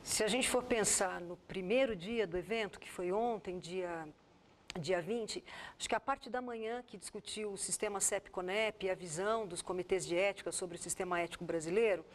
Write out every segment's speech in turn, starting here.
Se a gente for pensar no primeiro dia do evento, que foi ontem, dia 20, acho que a parte da manhã que discutiu o sistema CEP-CONEP e a visão dos comitês de ética sobre o sistema ético brasileiro,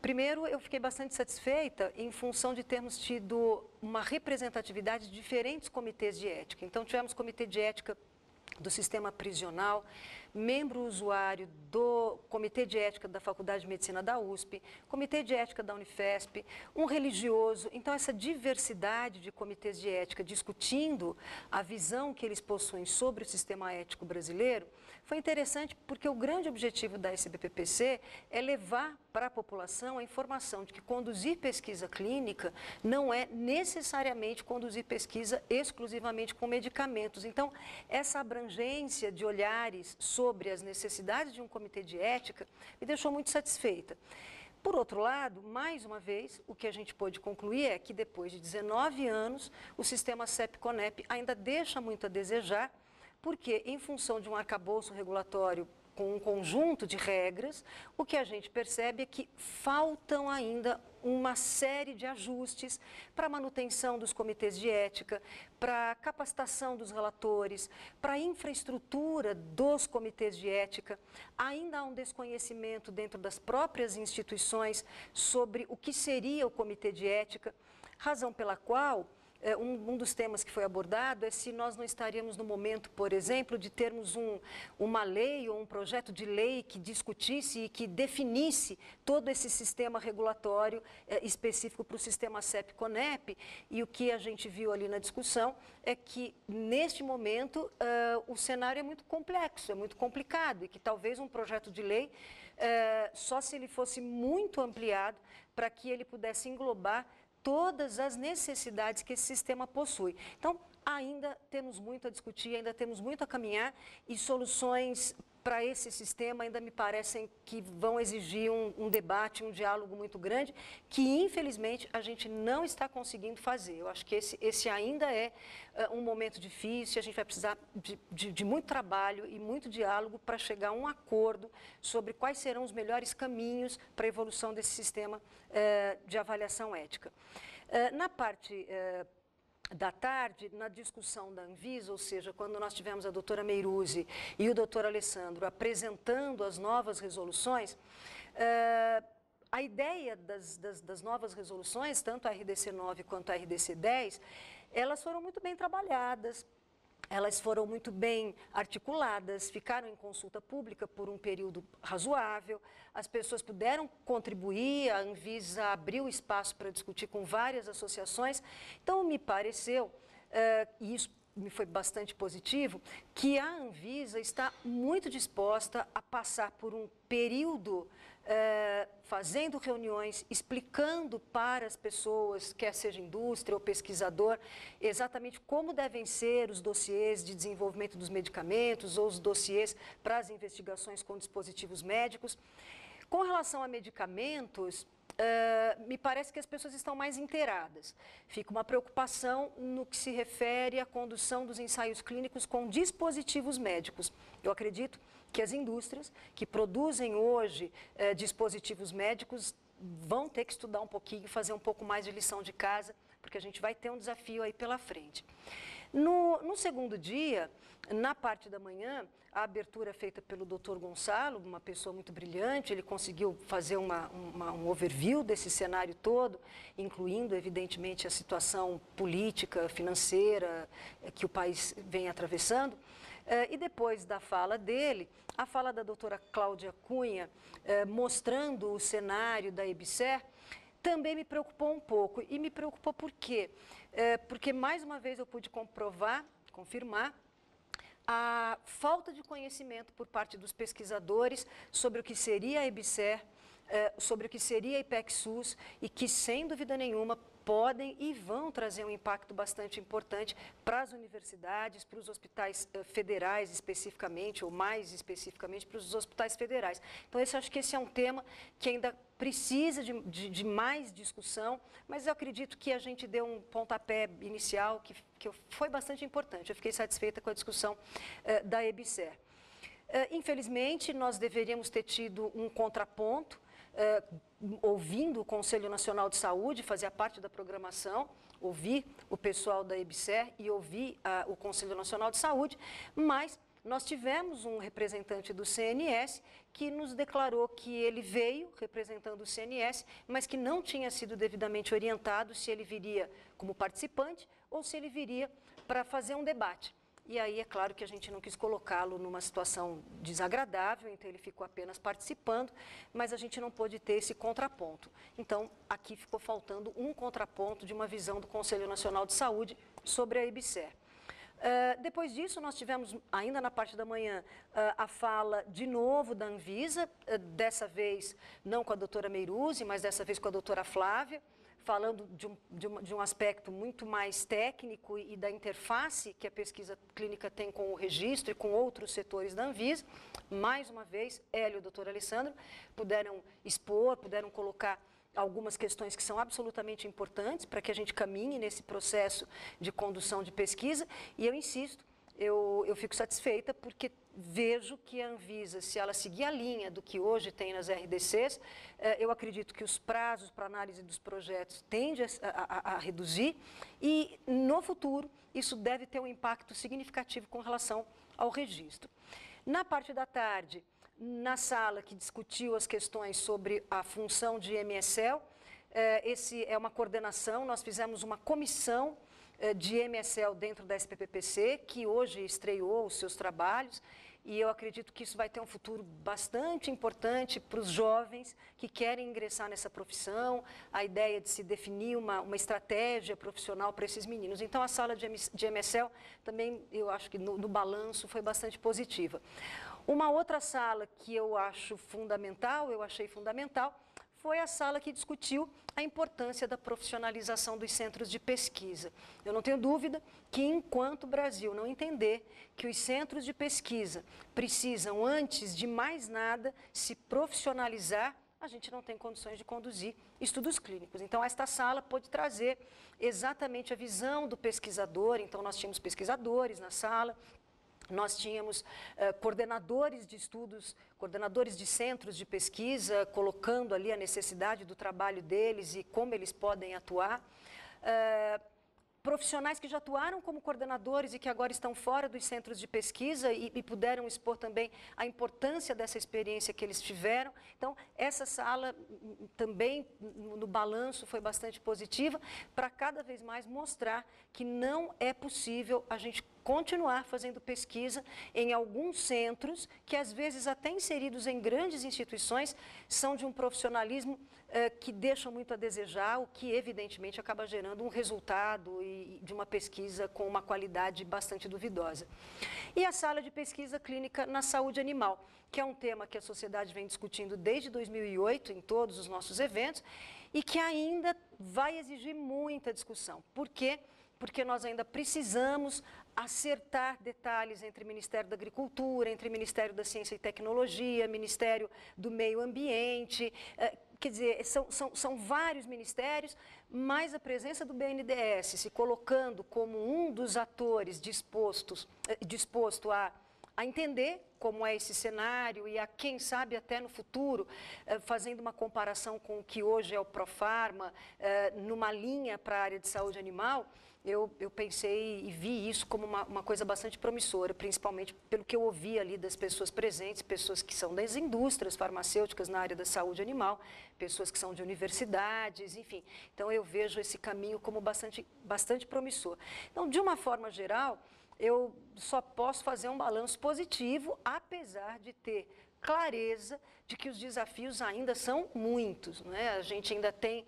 primeiro eu fiquei bastante satisfeita em função de termos tido uma representatividade de diferentes comitês de ética. Então tivemos comitê de ética do sistema prisional, membro usuário do Comitê de Ética da Faculdade de Medicina da USP, Comitê de Ética da Unifesp, um religioso. Então, essa diversidade de comitês de ética discutindo a visão que eles possuem sobre o sistema ético brasileiro foi interessante porque o grande objetivo da SBPPC é levar para a população a informação de que conduzir pesquisa clínica não é necessariamente conduzir pesquisa exclusivamente com medicamentos. Então, essa abrangência de olhares sobre as necessidades de um comitê de ética me deixou muito satisfeita. Por outro lado, mais uma vez, o que a gente pôde concluir é que depois de 19 anos, o sistema CEP-CONEP ainda deixa muito a desejar, porque em função de um arcabouço regulatório com um conjunto de regras, o que a gente percebe é que faltam ainda uma série de ajustes para a manutenção dos comitês de ética, para a capacitação dos relatores, para a infraestrutura dos comitês de ética. Ainda há um desconhecimento dentro das próprias instituições sobre o que seria o comitê de ética, razão pela qual um dos temas que foi abordado é se nós não estaríamos no momento, por exemplo, de termos uma lei ou um projeto de lei que discutisse e que definisse todo esse sistema regulatório específico para o sistema CEP-CONEP. E o que a gente viu ali na discussão é que, neste momento, o cenário é muito complexo, é muito complicado e que talvez um projeto de lei, só se ele fosse muito ampliado para que ele pudesse englobar todas as necessidades que esse sistema possui. Então, ainda temos muito a discutir, ainda temos muito a caminhar e soluções para esse sistema ainda me parecem que vão exigir um debate, um diálogo muito grande, que infelizmente a gente não está conseguindo fazer. Eu acho que esse ainda é um momento difícil, a gente vai precisar de muito trabalho e muito diálogo para chegar a um acordo sobre quais serão os melhores caminhos para a evolução desse sistema de avaliação ética. Na parte da tarde, na discussão da Anvisa, ou seja, quando nós tivemos a doutora Meiruzzi e o doutor Alessandro apresentando as novas resoluções, a ideia das novas resoluções, tanto a RDC 9 quanto a RDC 10, elas foram muito bem trabalhadas, elas foram muito bem articuladas, ficaram em consulta pública por um período razoável, as pessoas puderam contribuir, a Anvisa abriu espaço para discutir com várias associações. Então, me pareceu, e isso me foi bastante positivo, que a Anvisa está muito disposta a passar por um período fazendo reuniões, explicando para as pessoas, quer seja indústria ou pesquisador, exatamente como devem ser os dossiês de desenvolvimento dos medicamentos ou os dossiês para as investigações com dispositivos médicos. Com relação a medicamentos, me parece que as pessoas estão mais inteiradas. Fica uma preocupação no que se refere à condução dos ensaios clínicos com dispositivos médicos. Eu acredito que as indústrias que produzem hoje dispositivos médicos vão ter que estudar um pouquinho, fazer um pouco mais de lição de casa, porque a gente vai ter um desafio aí pela frente. No segundo dia, na parte da manhã, a abertura feita pelo Dr. Gonçalo, uma pessoa muito brilhante, ele conseguiu fazer um overview desse cenário todo, incluindo, evidentemente, a situação política, financeira que o país vem atravessando. E depois da fala dele, a fala da doutora Cláudia Cunha, mostrando o cenário da EBSER, também me preocupou um pouco. E me preocupou por quê? Porque, mais uma vez, eu pude confirmar, a falta de conhecimento por parte dos pesquisadores sobre o que seria a EBSER, sobre o que seria a IPEC-SUS e que, sem dúvida nenhuma, podem e vão trazer um impacto bastante importante para as universidades, para os hospitais federais especificamente, ou mais especificamente para os hospitais federais. Então, acho que esse é um tema que ainda precisa de mais discussão, mas eu acredito que a gente deu um pontapé inicial que foi bastante importante. Eu fiquei satisfeita com a discussão da EBSER. Infelizmente, nós deveríamos ter tido um contraponto, ouvindo o Conselho Nacional de Saúde, fazia parte da programação, ouvir o pessoal da EBSER e ouvir o Conselho Nacional de Saúde, mas nós tivemos um representante do CNS que nos declarou que ele veio representando o CNS, mas que não tinha sido devidamente orientado se ele viria como participante ou se ele viria para fazer um debate. E aí, é claro que a gente não quis colocá-lo numa situação desagradável, então ele ficou apenas participando, mas a gente não pôde ter esse contraponto. Então, aqui ficou faltando um contraponto de uma visão do Conselho Nacional de Saúde sobre a EBSER. Depois disso, nós tivemos, ainda na parte da manhã, a fala de novo da Anvisa, dessa vez não com a doutora Meiruzzi, mas dessa vez com a doutora Flávia, falando de um aspecto muito mais técnico e da interface que a pesquisa clínica tem com o registro e com outros setores da Anvisa. Mais uma vez, Hélio e o doutor Alessandro puderam expor, puderam colocar algumas questões que são absolutamente importantes para que a gente caminhe nesse processo de condução de pesquisa. E eu insisto, eu fico satisfeita porque vejo que a Anvisa, se ela seguir a linha do que hoje tem nas RDCs, eu acredito que os prazos para análise dos projetos tendem a reduzir e, no futuro, isso deve ter um impacto significativo com relação ao registro. Na parte da tarde, na sala que discutiu as questões sobre a função de MSL, esse é uma coordenação, nós fizemos uma comissão de MSL dentro da SPPPC, que hoje estreou os seus trabalhos, e eu acredito que isso vai ter um futuro bastante importante para os jovens que querem ingressar nessa profissão, a ideia de se definir uma estratégia profissional para esses meninos. Então, a sala de MSL também, eu acho que no balanço foi bastante positiva. Uma outra sala que eu achei fundamental, foi a sala que discutiu a importância da profissionalização dos centros de pesquisa. Eu não tenho dúvida que, enquanto o Brasil não entender que os centros de pesquisa precisam, antes de mais nada, se profissionalizar, a gente não tem condições de conduzir estudos clínicos. Então, esta sala pode trazer exatamente a visão do pesquisador. Então, nós tínhamos pesquisadores na sala, nós tínhamos coordenadores de estudos, coordenadores de centros de pesquisa, colocando ali a necessidade do trabalho deles e como eles podem atuar. Profissionais que já atuaram como coordenadores e que agora estão fora dos centros de pesquisa e puderam expor também a importância dessa experiência que eles tiveram. Então, essa sala também, no balanço, foi bastante positiva para cada vez mais mostrar que não é possível a gente continuar fazendo pesquisa em alguns centros que, às vezes, até inseridos em grandes instituições, são de um profissionalismo que deixam muito a desejar, o que, evidentemente, acaba gerando um resultado e de uma pesquisa com uma qualidade bastante duvidosa. E a sala de pesquisa clínica na saúde animal, que é um tema que a sociedade vem discutindo desde 2008 em todos os nossos eventos e que ainda vai exigir muita discussão. Por quê? Porque nós ainda precisamos acertar detalhes entre o Ministério da Agricultura, entre o Ministério da Ciência e Tecnologia, Ministério do Meio Ambiente. Quer dizer, são vários ministérios, mas a presença do BNDES se colocando como um dos atores disposto a entender como é esse cenário e a, quem sabe, até no futuro, fazendo uma comparação com o que hoje é o Profarma, numa linha para a área de saúde animal, eu pensei e vi isso como uma coisa bastante promissora, principalmente pelo que eu ouvi ali das pessoas presentes, pessoas que são das indústrias farmacêuticas na área da saúde animal, pessoas que são de universidades, enfim. Então, eu vejo esse caminho como bastante promissor. Então, de uma forma geral, eu só posso fazer um balanço positivo, apesar de ter clareza de que os desafios ainda são muitos, né? A gente ainda tem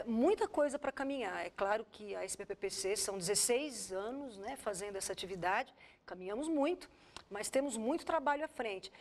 muita coisa para caminhar. É claro que a SPPPC são 16 anos, né, fazendo essa atividade, caminhamos muito, mas temos muito trabalho à frente.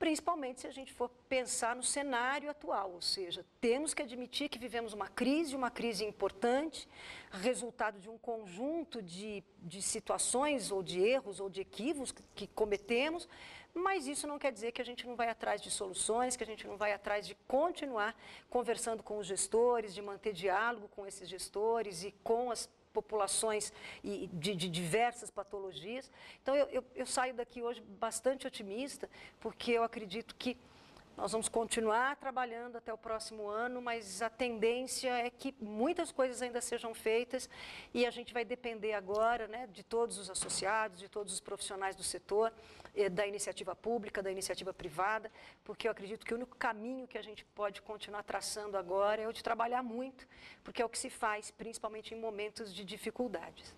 principalmente se a gente for pensar no cenário atual, ou seja, temos que admitir que vivemos uma crise importante, resultado de um conjunto de situações ou de erros ou de equívocos que cometemos, mas isso não quer dizer que a gente não vai atrás de soluções, que a gente não vai atrás de continuar conversando com os gestores, de manter diálogo com esses gestores e com as populações de diversas patologias. Então, eu saio daqui hoje bastante otimista, porque eu acredito que nós vamos continuar trabalhando até o próximo ano, mas a tendência é que muitas coisas ainda sejam feitas e a gente vai depender agora, né, de todos os associados, de todos os profissionais do setor, da iniciativa pública, da iniciativa privada, porque eu acredito que o único caminho que a gente pode continuar traçando agora é o de trabalhar muito, porque é o que se faz, principalmente em momentos de dificuldades.